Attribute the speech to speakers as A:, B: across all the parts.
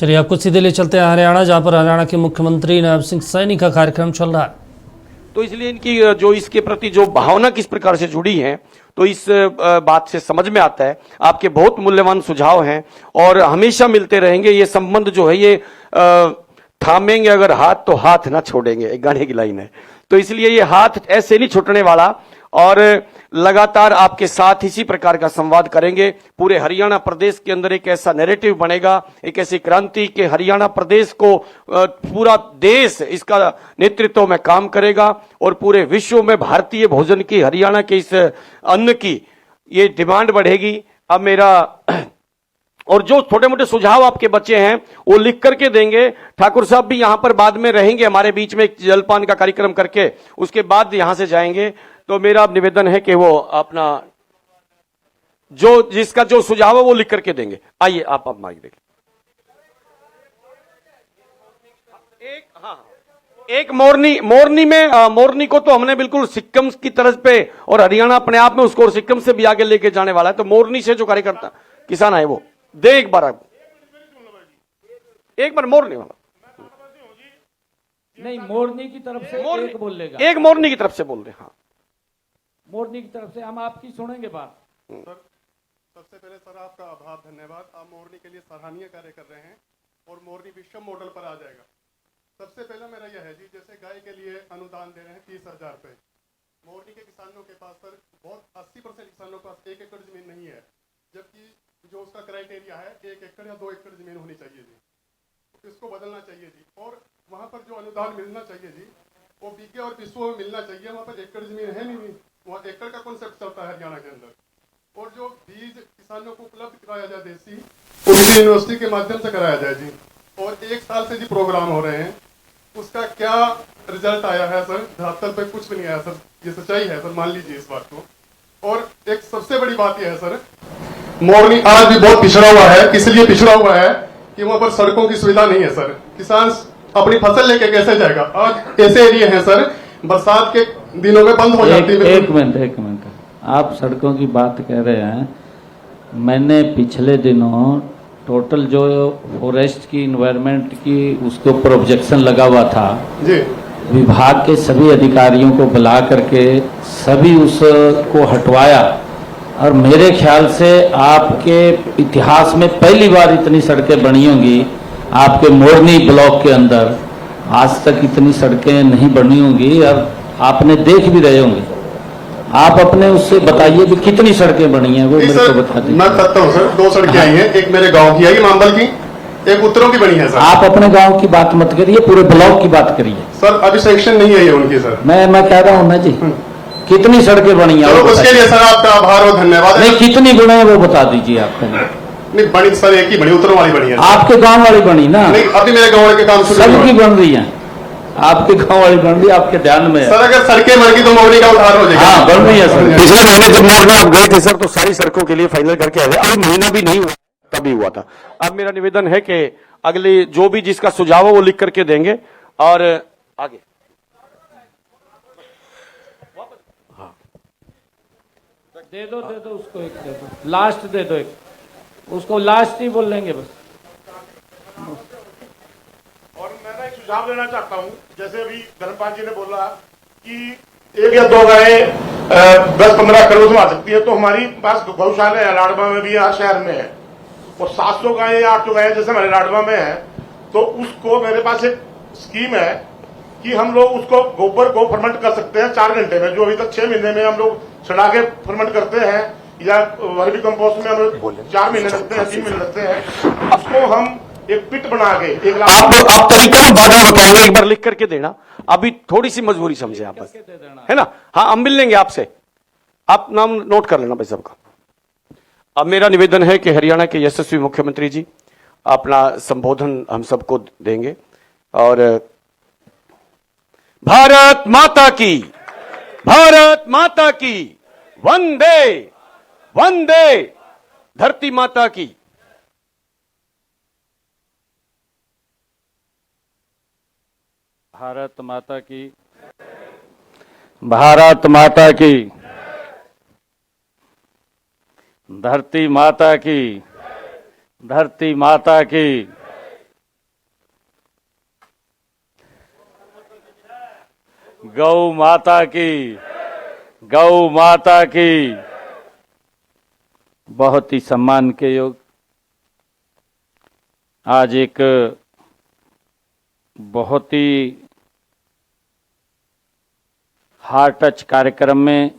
A: चलिए आपको सीधे ले चलते हैं हरियाणा, जहां पर हरियाणा के मुख्यमंत्री नैब सिंह सैनी का कार्यक्रम चल रहा है।
B: तो इसलिए इनकी जो इसके प्रति जो भावना किस प्रकार से जुड़ी है, तो इस बात से समझ में आता है। आपके बहुत मूल्यवान सुझाव हैं और हमेशा मिलते रहेंगे। ये संबंध जो है ये थामेंगे अगर हाथ तो हाथ ना छोड़ेंगे, एक गाने की लाइन है। तो इसलिए ये हाथ ऐसे नहीं छूटने वाला और लगातार आपके साथ इसी प्रकार का संवाद करेंगे। पूरे हरियाणा प्रदेश के अंदर एक ऐसा नैरेटिव बनेगा, एक ऐसी क्रांति के हरियाणा प्रदेश को पूरा देश इसका नेतृत्व में काम करेगा और पूरे विश्व में भारतीय भोजन की, हरियाणा के इस अन्न की ये डिमांड बढ़ेगी। अब मेरा और जो छोटे मोटे सुझाव आपके बच्चे हैं वो लिख करके देंगे। ठाकुर साहब भी यहां पर बाद में रहेंगे हमारे बीच में, एक जलपान का कार्यक्रम करके उसके बाद यहां से जाएंगे। तो मेरा निवेदन है कि वो अपना जो जिसका जो सुझाव है वो लिख करके देंगे। आइए आप माइक देखिए। एक मोरनी में मोरनी को तो हमने बिल्कुल सिक्किम की तरफ पे और हरियाणा अपने आप में उसको और सिक्किम से भी आगे लेके जाने वाला है। तो मोरनी से जो कार्यकर्ता किसान है वो दे एक बार मोरनी वाला
C: नहीं, मोरनी की तरफ से एक बोल लेगा।
B: एक मोरनी की तरफ से बोल रहे। हाँ,
C: मोरनी की तरफ से हम आपकी सुनेंगे बात।
D: सर, सबसे पहले सर आपका आभार, धन्यवाद। आप मोरनी के लिए सराहनीय कार्य कर रहे हैं और मोरनी विश्व मॉडल पर आ जाएगा। सबसे पहला मेरा यह है जी, जैसे गाय के लिए अनुदान दे रहे हैं 30,000 रुपये। मोरनी के किसानों के पास सर बहुत 80% किसानों के पास 1 एकड़ जमीन नहीं है, जबकि जो उसका क्राइटेरिया है 1 एकड़ या 2 एकड़ जमीन होनी चाहिए जी। इसको बदलना चाहिए जी। और वहाँ पर जो अनुदान मिलना चाहिए जी वो बीके और विश्व में मिलना चाहिए। वहाँ पर एकड़ जमीन है नहीं, वहाँ एकड़ का कॉन्सेप्ट चलता है हरियाणा के अंदर। और जो बीज किसानों को उपलब्ध कराया जाए देसी, उनकी यूनिवर्सिटी के माध्यम से कराया जाए जी। और 1 साल से जी प्रोग्राम हो रहे हैं, उसका क्या रिजल्ट आया है सर? धरातल पे कुछ भी नहीं आया सर। ये सच्चाई है सर, मान लीजिए इस बात को। और एक सबसे बड़ी बात यह है सर, मोरनी आज भी बहुत पिछड़ा हुआ है। इसलिए पिछड़ा हुआ है कि वहां पर सड़कों की सुविधा नहीं है सर। किसान अपनी फसल लेके कैसे जाएगा? आज ऐसे एरिया है सर, बरसात के दिनों में बंद हो जाती है।
C: एक मिनट, आप सड़कों की बात कह रहे हैं। मैंने पिछले दिनों टोटल जो फॉरेस्ट की, इन्वायरमेंट की, उसके ऊपर ऑब्जेक्शन लगा हुआ था
D: जी,
C: विभाग के सभी अधिकारियों को बुला करके सभी उसको हटवाया। और मेरे ख्याल से आपके इतिहास में पहली बार इतनी सड़कें बनी होंगी। आपके मोरनी ब्लॉक के अंदर आज तक इतनी सड़कें नहीं बनी होंगी और आपने देख भी रहे होंगे। आप अपने उससे बताइए भी कितनी सड़कें बनी हैं, वो मेरे को बता दीजिए।
D: मैं बताता हूँ सर, 2 सड़कें आई हैं। एक मेरे गांव की आई, मांबल की, एक उत्तरों की बनी है सर।
C: आप अपने गांव की बात मत करिए, पूरे ब्लॉक की बात करिए
D: सर। अभी सेक्शन नहीं है उनकी सर।
C: मैं कह रहा हूँ ना जी, कितनी सड़कें बनी हैं?
D: चलो उसके लिए सर आपका आभार और धन्यवाद।
C: नहीं, कितनी बने हैं वो बता दीजिए। आपका
D: नहीं बनी सर, एक ही बनी, उत्तरों वाली बनी है।
C: आपके गांव वाली बनी ना?
D: नहीं, अभी मेरे गांव के काम
C: सबकी बन रही है। आपके गांव वाली बन रही है, आपके ध्यान में है।
D: सर अगर सड़कें बन गई तो मोरनी का उद्धार हो जाएगा।
C: हाँ, बन रही है सर।
B: पिछले महीने जब मोरनी आप गए थे सर तो सारी सड़कों के लिए फाइनल करके आए थे। अभी महीना भी नहीं हुआ तभी हुआ था। अब मेरा निवेदन है कि अगले जो भी जिसका सुझाव है वो लिख करके देंगे और आगे
C: दे दो उसको, एक दे दो, लास्ट दे दो, एक उसको लास्ट ही बोल लेंगे बस।
E: और मैं ना एक सुझाव देना चाहता हूँ। जैसे अभी धर्मपाल जी ने बोला कि 1 या 2 गायें 10-15 करोड़ में आ सकती है, तो हमारी पास गौशाला है लाडवा में भी, यहाँ शहर में है। और 700 गायें या 800 गायें जैसे हमारे लाडवा में है, तो उसको मेरे पास एक स्कीम है कि हम लोग उसको गोबर को फर्मेंट कर सकते हैं 4 घंटे में। जो अभी तक 6 महीने में हम लोग छड़ा के फर्मेंट करते हैं, या वर्मी कंपोस्ट में हम लोग 4 महीने लगते हैं, 3 महीने लगते हैं। उसको हम एक पिट बना के 1 लाख
B: आप तरीका बाद में बताएंगे, एक बार लिख करके देना। अभी थोड़ी सी मजबूरी समझे आप बस, है ना? हाँ, हम मिल लेंगे आपसे। आप नाम नोट कर लेना भाई सबका। अब मेरा निवेदन है कि हरियाणा के यशस्वी मुख्यमंत्री जी अपना संबोधन हम सबको देंगे। और भारत माता की, भारत माता की, वंदे वंदे, धरती माता की।
C: भारत माता की, भारत माता की, धरती माता की, धरती माता की, गौ माता की, गौ माता की। बहुत ही सम्मान के योग आज एक बहुत ही हार्ट टच कार्यक्रम में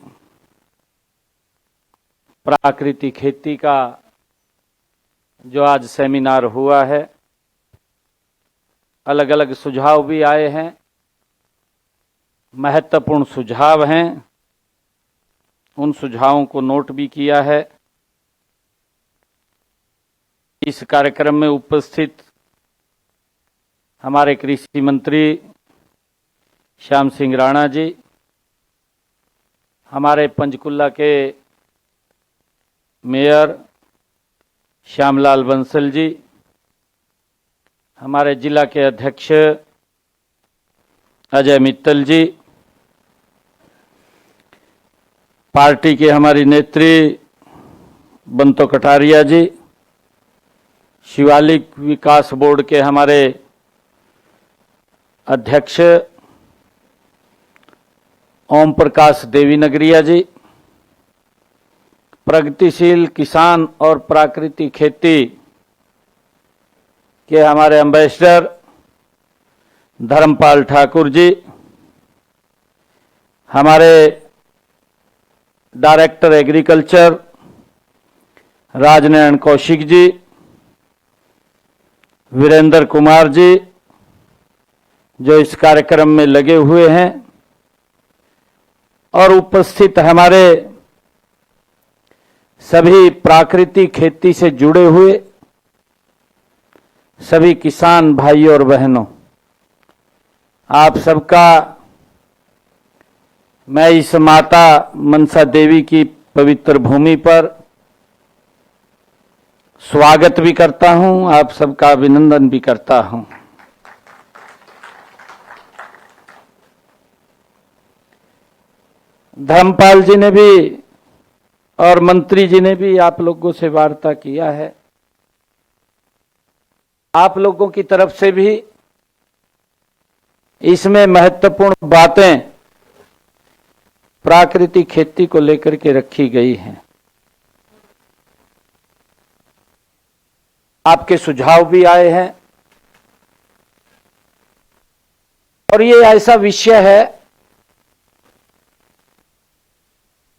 C: प्राकृतिक खेती का जो आज सेमिनार हुआ है, अलग अलग सुझाव भी आए हैं, महत्वपूर्ण सुझाव हैं, उन सुझावों को नोट भी किया है। इस कार्यक्रम में उपस्थित हमारे कृषि मंत्री श्याम सिंह राणा जी, हमारे पंचकुला के मेयर श्यामलाल बंसल जी, हमारे जिला के अध्यक्ष अजय मित्तल जी, पार्टी के हमारी नेत्री बंतो कटारिया जी, शिवालिक विकास बोर्ड के हमारे अध्यक्ष ओम प्रकाश देवी नगरिया जी, प्रगतिशील किसान और प्राकृतिक खेती के हमारे एम्बेसडर धर्मपाल ठाकुर जी, हमारे डायरेक्टर एग्रीकल्चर राजनयन कौशिक जी, वीरेंद्र कुमार जी जो इस कार्यक्रम में लगे हुए हैं, और उपस्थित हमारे सभी प्राकृतिक खेती से जुड़े हुए सभी किसान भाइयों और बहनों, आप सबका मैं इस माता मनसा देवी की पवित्र भूमि पर स्वागत भी करता हूं, आप सबका अभिनंदन भी करता हूं। धर्मपाल जी ने भी और मंत्री जी ने भी आप लोगों से वार्ता किया है। आप लोगों की तरफ से भी इसमें महत्वपूर्ण बातें प्राकृतिक खेती को लेकर के रखी गई हैं। आपके सुझाव भी आए हैं और ये ऐसा विषय है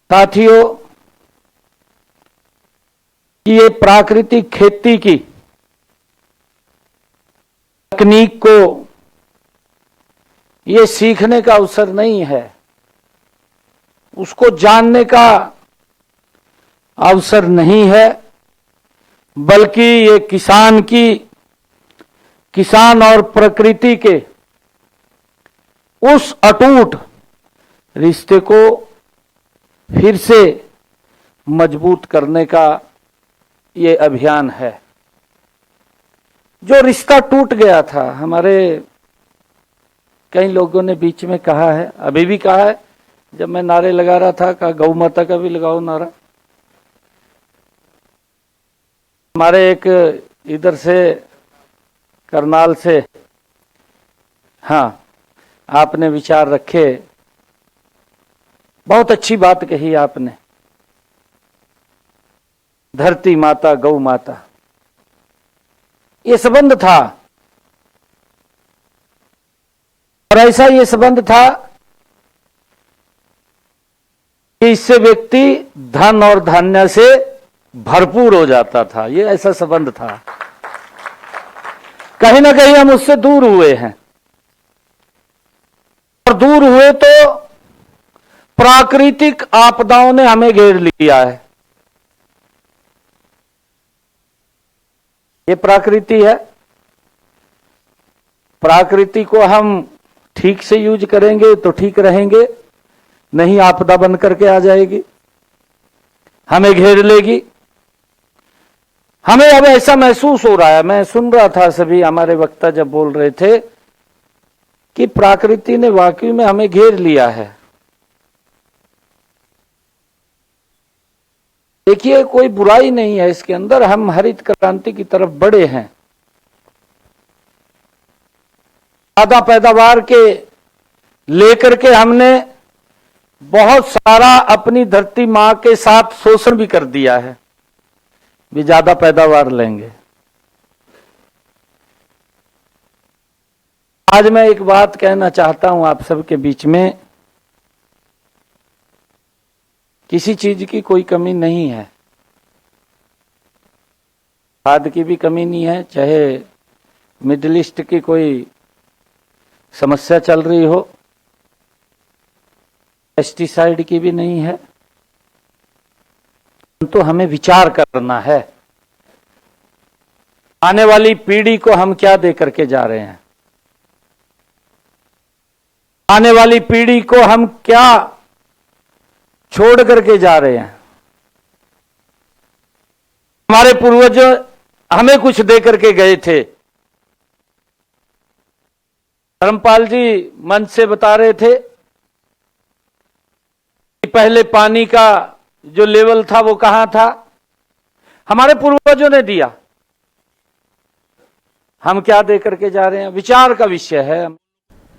C: साथियों कि ये प्राकृतिक खेती की तकनीक को ये सीखने का अवसर नहीं है, उसको जानने का अवसर नहीं है, बल्कि ये किसान और प्रकृति के उस अटूट रिश्ते को फिर से मजबूत करने का ये अभियान है। जो रिश्ता टूट गया था, हमारे कई लोगों ने बीच में कहा है, अभी भी कहा है, जब मैं नारे लगा रहा था कहा गौ माता का भी लगाओ नारा। हमारे एक इधर से करनाल से, हाँ, आपने विचार रखे, बहुत अच्छी बात कही आपने, धरती माता गौ माता, ये संबंध था और ऐसा ये संबंध था कि इससे व्यक्ति धन और धान्य से भरपूर हो जाता था। ये ऐसा संबंध था। कहीं ना कहीं हम उससे दूर हुए हैं और दूर हुए तो प्राकृतिक आपदाओं ने हमें घेर लिया है। ये प्रकृति है, प्रकृति को हम ठीक से यूज करेंगे तो ठीक रहेंगे, नहीं आपदा बन करके आ जाएगी, हमें घेर लेगी। हमें अब ऐसा महसूस हो रहा है, मैं सुन रहा था सभी हमारे वक्ता जब बोल रहे थे कि प्रकृति ने वाकई में हमें घेर लिया है। देखिए, कोई बुराई नहीं है इसके अंदर, हम हरित क्रांति की तरफ बढ़े हैं। ज्यादा पैदावार के लेकर के हमने बहुत सारा अपनी धरती मां के साथ शोषण भी कर दिया है, भी ज्यादा पैदावार लेंगे। आज मैं एक बात कहना चाहता हूं आप सबके बीच में, किसी चीज की कोई कमी नहीं है, खाद की भी कमी नहीं है, चाहे मिडिल ईस्ट की कोई समस्या चल रही हो, पेस्टिसाइड की भी नहीं है। तो हमें विचार करना है, आने वाली पीढ़ी को हम क्या दे करके जा रहे हैं, आने वाली पीढ़ी को हम क्या छोड़ करके जा रहे हैं। हमारे पूर्वज हमें कुछ दे करके गए थे। धर्मपाल जी मंच से बता रहे थे कि पहले पानी का जो लेवल था वो कहां था, हमारे पूर्वजों ने दिया। हम क्या दे करके जा रहे हैं, विचार का विषय है।